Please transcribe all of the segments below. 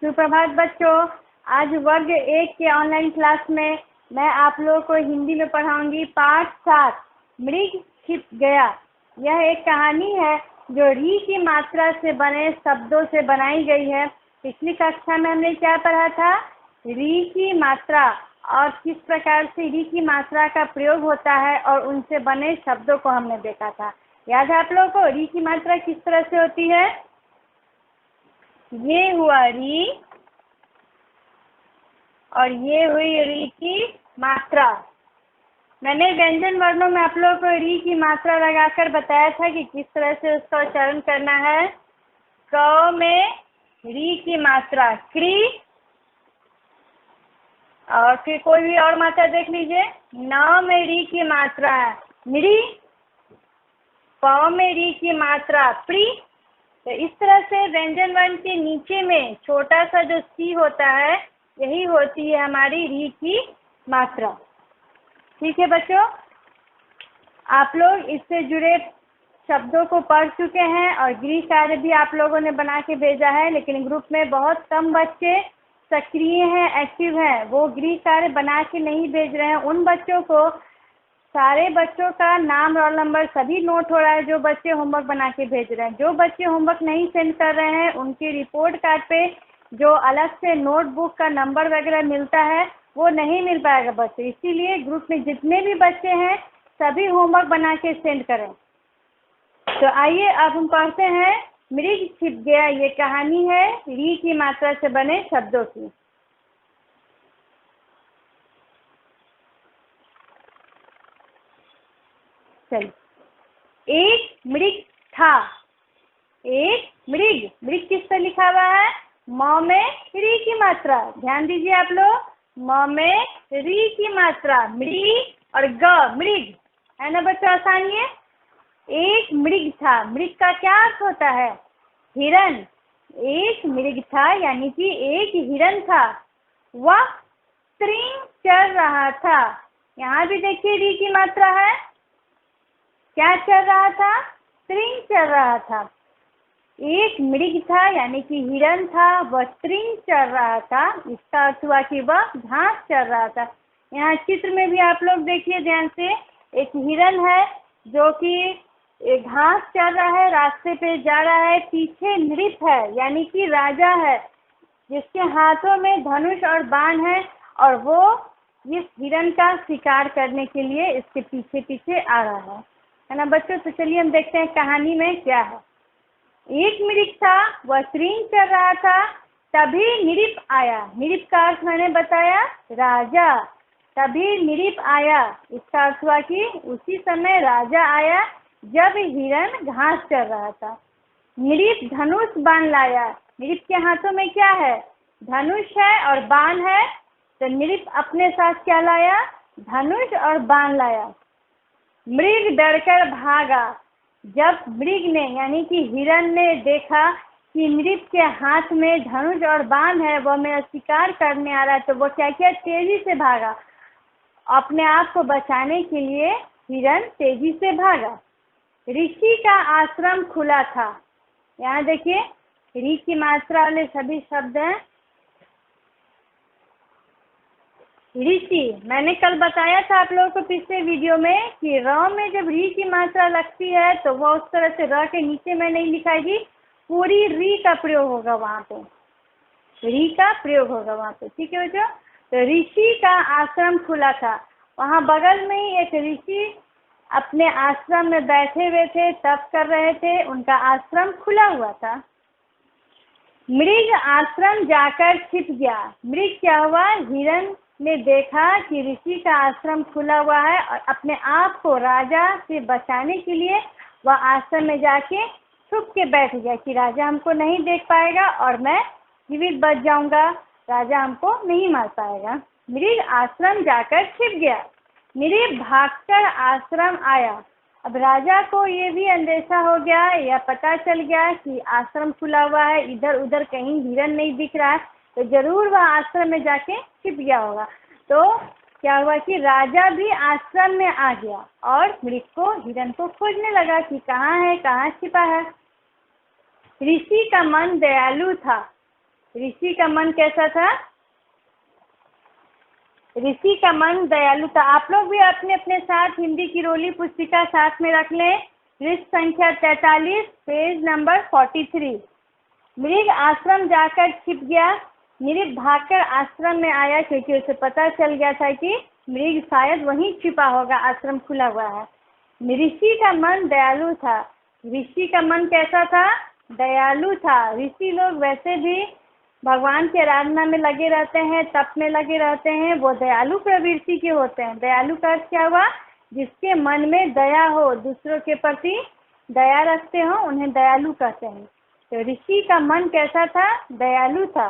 सुप्रभात बच्चों। आज वर्ग 1 के ऑनलाइन क्लास में मैं आप लोगों को हिंदी में पढ़ाऊंगी पाठ 7 मृग छिप गया। यह एक कहानी है जो री की मात्रा से बने शब्दों से बनाई गई है। पिछली कक्षा में हमने क्या पढ़ा था? री की मात्रा और किस प्रकार से री की मात्रा का प्रयोग होता है और उनसे बने शब्दों को हमने देखा था। याद है आप लोगों को री की मात्रा किस तरह से होती है? ये हुआ री और ये हुई री की मात्रा। मैंने व्यंजन वर्णों में आप लोगों को री की मात्रा लगाकर बताया था कि किस तरह से उसका उच्चारण करना है। क में री की मात्रा क्री, और फिर कोई भी और मात्रा देख लीजिए। न में री की मात्रा मृ, प में री की मात्रा प्री। तो इस तरह से व्यंजन वर्ण के नीचे में छोटा सा जो सी होता है, यही होती है हमारी री की मात्रा। ठीक है बच्चों, आप लोग इससे जुड़े शब्दों को पढ़ चुके हैं और गृह कार्य भी आप लोगों ने बना के भेजा है, लेकिन ग्रुप में बहुत कम बच्चे सक्रिय हैं, एक्टिव हैं, वो गृह कार्य बना के नहीं भेज रहे हैं। उन बच्चों को, सारे बच्चों का नाम, रोल नंबर सभी नोट हो रहा है जो बच्चे होमवर्क बना के भेज रहे हैं। जो बच्चे होमवर्क नहीं सेंड कर रहे हैं उनके रिपोर्ट कार्ड पे जो अलग से नोटबुक का नंबर वगैरह मिलता है वो नहीं मिल पाएगा बच्चे। इसीलिए ग्रुप में जितने भी बच्चे हैं सभी होमवर्क बना के सेंड करें। तो आइए अब हम पढ़ते हैं मृग छिप गया। ये कहानी है री की मात्रा से बने शब्दों की। चलिए, एक मृग था। एक मृग, मृग किस पर लिखा हुआ है? म में री की मात्रा। ध्यान दीजिए आप लोग, म में री की मात्रा मृ और ग मृग, है ना बच्चों? आसान है। एक मृग था, मृग का क्या अर्थ होता है? हिरन। एक मृग था यानी कि एक हिरन था। वह त्रिंग चल रहा था। यहाँ भी देखिए री की मात्रा है। क्या चल रहा था? त्रिंग चल रहा था। एक मृग था यानी कि हिरन था, वह त्रिंग चल रहा था। इसका अर्थ हुआ कि वह घास चल रहा था। यहाँ चित्र में भी आप लोग देखिए ध्यान से, एक हिरन है जो कि घास चल रहा है, रास्ते पे जा रहा है। पीछे नृप है यानी कि राजा है, जिसके हाथों में धनुष और बाण है और वो इस हिरन का शिकार करने के लिए इसके पीछे पीछे आ रहा है ना बच्चों? तो चलिए हम देखते हैं कहानी में क्या है। एक मृग था, वह त्रिंग चल रहा था। तभी नृप आया। नृप का अर्थ मैंने बताया, राजा। तभी नृप आया, इसका अर्थ हुआ कि उसी समय राजा आया जब हिरन घास चल रहा था। नृप धनुष बाण लाया। नृप के हाथों में क्या है? धनुष है और बाण है। तो नृप अपने साथ क्या लाया? धनुष और बाण लाया। मृग डरकर भागा। जब मृग ने यानी कि हिरन ने देखा कि नृप के हाथ में धनुष और बाण है, वह मेरा शिकार करने आ रहा है, तो वो क्या किया? तेजी से भागा। अपने आप को बचाने के लिए हिरन तेजी से भागा। ऋषि का आश्रम खुला था। यहाँ देखिए री की मात्रा वाले सभी शब्द हैं। ऋषि, मैंने कल बताया था आप लोगों को पिछले वीडियो में कि र में जब री की मात्रा लगती है तो वह उस तरह से र के नीचे में नहीं लिखाएगी, पूरी री का प्रयोग होगा वहाँ पे, री का प्रयोग होगा वहाँ पे। ठीक है बच्चों? तो ऋषि का आश्रम खुला था। वहाँ बगल में ही एक ऋषि अपने आश्रम में बैठे हुए थे, तप कर रहे थे, उनका आश्रम खुला हुआ था। मृग आश्रम जाकर छिप गया। मृग क्या हुआ? हिरन ने देखा कि ऋषि का आश्रम खुला हुआ है और अपने आप को राजा से बचाने के लिए वह आश्रम में जाके छुप के बैठ गया कि राजा हमको नहीं देख पाएगा और मैं जीवित बच जाऊंगा, राजा हमको नहीं मार पाएगा। मृग आश्रम जाकर छिप गया। मृग भागकर आश्रम आया। अब राजा को ये भी अंदेशा हो गया, या पता चल गया कि आश्रम खुला हुआ है, इधर उधर कहीं हिरन नहीं दिख रहा है, तो जरूर वह आश्रम में जाके छिप गया होगा। तो क्या हुआ कि राजा भी आश्रम में आ गया और मृग को, हिरन को खोजने लगा कि कहाँ है, कहाँ छिपा है। ऋषि का मन दयालु था। ऋषि का मन कैसा था? ऋषि का मन दयालु था। आप लोग भी अपने अपने साथ हिंदी की रोली पुस्तिका साथ में रख लें। पृष्ठ संख्या 43, पेज नंबर 43। मृग आश्रम जाकर छिप गया। नृप भागकर आश्रम में आया क्योंकि उसे पता चल गया था कि मृग शायद वहीं छिपा होगा, आश्रम खुला हुआ है। ऋषि का मन दयालु था। ऋषि का मन कैसा था? दयालु था। ऋषि लोग वैसे भी भगवान की आराधना में लगे रहते हैं, तप में लगे रहते हैं, वो दयालु प्रवृत्ति के होते हैं। दयालु का अर्थ क्या हुआ? जिसके मन में दया हो, दूसरों के प्रति दया रखते हो, उन्हें दयालु कहते हैं। तो ऋषि का मन कैसा था? दयालु था।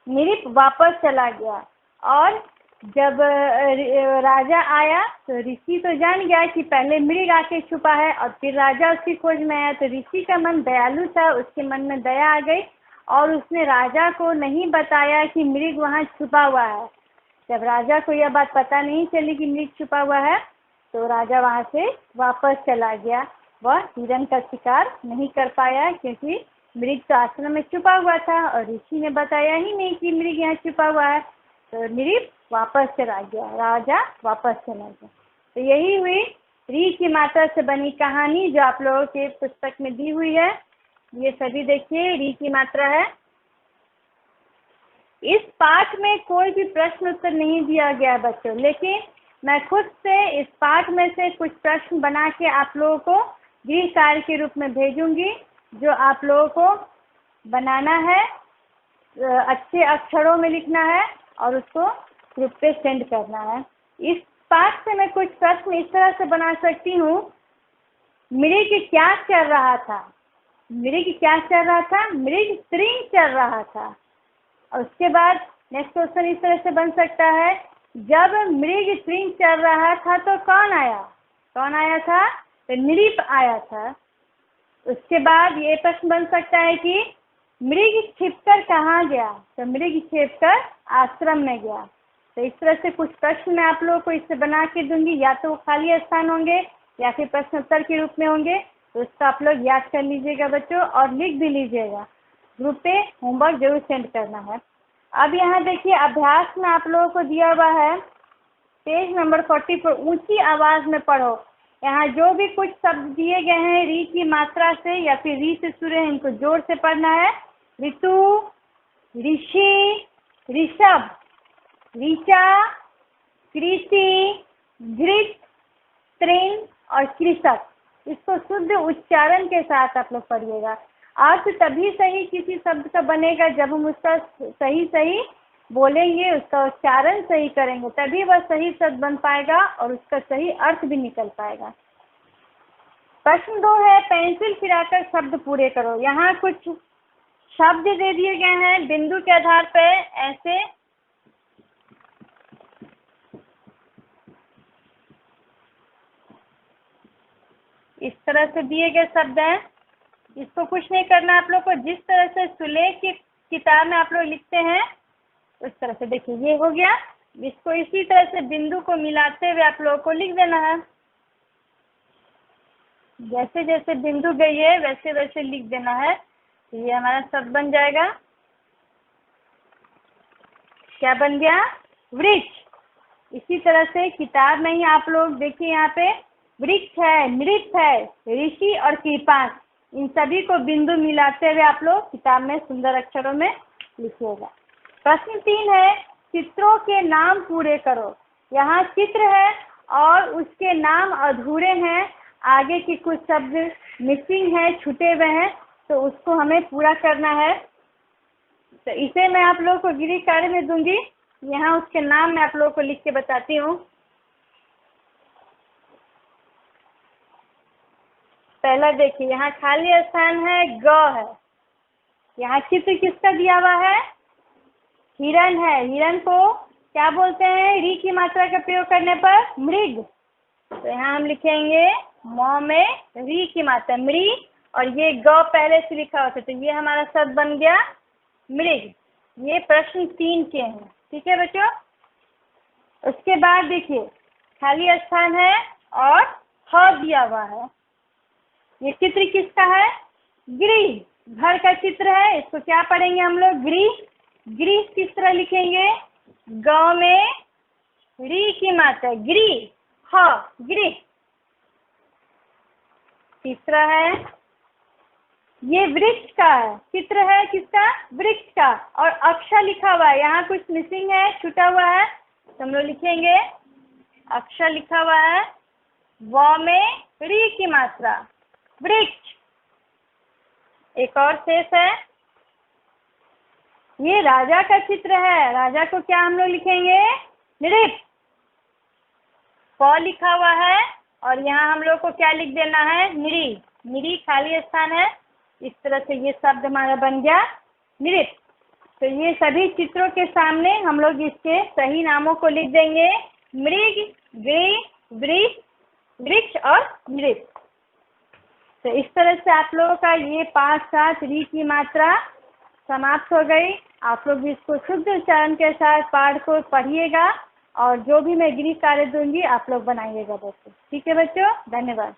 नृप वापस चला गया और जब राजा आया तो ऋषि तो जान गया कि पहले मृग आके छुपा है और फिर राजा उसकी खोज में आया। तो ऋषि का मन दयालु था, उसके मन में दया आ गई और उसने राजा को नहीं बताया कि मृग वहाँ छुपा हुआ है। जब राजा को यह बात पता नहीं चली कि मृग छुपा हुआ है तो राजा वहाँ से वापस चला गया। वह हिरण का शिकार नहीं कर पाया क्योंकि मृग तो आश्रम में छुपा हुआ था और ऋषि ने बताया ही नहीं कि मृग यहाँ छुपा हुआ है। तो नृप वापस चला गया, राजा वापस चला गया। तो यही हुई री की मात्रा से बनी कहानी जो आप लोगों के पुस्तक में दी हुई है। ये सभी देखिए री की मात्रा है। इस पाठ में कोई भी प्रश्न उत्तर नहीं दिया गया है बच्चों, लेकिन मैं खुद से इस पाठ में से कुछ प्रश्न बना के आप लोगों को गृह कार्य के रूप में भेजूंगी, जो आप लोगों को बनाना है, अच्छे अक्षरों में लिखना है और उसको ग्रुप पे सेंड करना है। इस पाठ से मैं कुछ प्रश्न इस तरह से बना सकती हूँ। मृग क्या कर रहा था? मृग क्या चल रहा था? मृग तृण चल रहा था। और उसके बाद नेक्स्ट क्वेश्चन इस तरह से बन सकता है, जब मृग तृण चल रहा था तो कौन आया? कौन आया था? तो नृप आया था। उसके बाद ये प्रश्न बन सकता है कि मृग छिपकर कहाँ गया? तो मृग छिपकर आश्रम में गया। तो इस तरह से कुछ प्रश्न मैं आप लोगों को इससे बना के दूंगी, या तो खाली स्थान होंगे या फिर प्रश्न उत्तर के रूप में होंगे। तो उसको आप लोग याद कर लीजिएगा बच्चों और लिख भी लीजिएगा। ग्रुप पे होमवर्क जरूर सेंड करना है। अब यहाँ देखिए अभ्यास में आप लोगों को दिया हुआ है पेज नंबर 40 पर, ऊंची आवाज में पढ़ो। यहाँ जो भी कुछ शब्द दिए गए हैं री की मात्रा से या फिर री से शुरू है, इनको जोर से पढ़ना है। ऋतु, ऋषि, ऋषभ, ऋचा, कृषि, घृत, तृण और कृषक। इसको शुद्ध उच्चारण के साथ आप लोग पढ़िएगा। अर्थ तभी सही किसी शब्द का बनेगा जब हम उसका सही सही बोलेंगे, उसका उच्चारण सही करेंगे, तभी वह सही शब्द बन पाएगा और उसका सही अर्थ भी निकल पाएगा। प्रश्न 2 है, पेंसिल फिराकर शब्द पूरे करो। यहाँ कुछ शब्द दे दिए गए हैं बिंदु के आधार पर, ऐसे इस तरह से दिए गए शब्द हैं। इसको कुछ नहीं करना आप लोग को, जिस तरह से सुलेख की किताब में आप लोग लिखते हैं उस तरह से। देखिए ये हो गया, इसको इसी तरह से बिंदु को मिलाते हुए आप लोगों को लिख देना है। जैसे जैसे बिंदु गई है वैसे वैसे लिख देना है। तो ये हमारा शब्द बन जाएगा, क्या बन गया? वृक्ष। इसी तरह से किताब में ही आप लोग देखिए यहाँ पे वृक्ष है, नृप है, ऋषि और कृपाण, इन सभी को बिंदु मिलाते हुए आप लोग किताब में सुंदर अक्षरों में लिखिएगा। प्रश्न 3 है, चित्रों के नाम पूरे करो। यहाँ चित्र है और उसके नाम अधूरे हैं, आगे के कुछ शब्द मिसिंग है, छूटे हुए हैं, तो उसको हमें पूरा करना है। तो इसे मैं आप लोगों को गृह कार्य में दूंगी। यहाँ उसके नाम मैं आप लोगों को लिख के बताती हूँ। पहला देखिए, यहाँ खाली स्थान है, ग है। यहाँ चित्र किसका दिया हुआ है? हिरण है। हिरण को क्या बोलते हैं री की मात्रा का प्रयोग करने पर? मृग। तो यहाँ हम लिखेंगे म में री की मात्रा मृ, और ये ग पहले से लिखा होता है, तो ये हमारा शब्द बन गया मृग। ये प्रश्न 3 के हैं, ठीक है बच्चों। उसके बाद देखिए खाली स्थान है और ह दिया हुआ है। ये चित्र किसका है? गृह। घर का चित्र है, इसको क्या पढ़ेंगे हम लोग? गृह। गृह किस तरह लिखेंगे? ग में री की मात्रा, गृह, ह, गृह। तीसरा है, ये वृक्ष का चित्र है, किसका? वृक्ष का, और अक्षर लिखा हुआ है, यहाँ कुछ मिसिंग है, छूटा हुआ है, तो हम लोग लिखेंगे अक्षर लिखा हुआ है, व में री की मात्रा, वृक्ष। एक और शेष है, ये राजा का चित्र है, राजा को क्या हम लोग लिखेंगे? नृप। प लिखा हुआ है, और यहाँ हम लोग को क्या लिख देना है? निरी। निरी खाली स्थान है। इस तरह से ये शब्द हमारा बन गया नृप। तो ये सभी चित्रों के सामने हम लोग इसके सही नामों को लिख देंगे, मृग, गृह, वृक्ष, वृक्ष और नृप। तो इस तरह से आप लोगों का ये 5-7 री की मात्रा समाप्त हो गई। आप लोग इसको शुद्ध उच्चारण के साथ पाठ को पढ़िएगा, और जो भी मैं गृह कार्य दूंगी आप लोग बनाइएगा बच्चों। ठीक है बच्चों, धन्यवाद।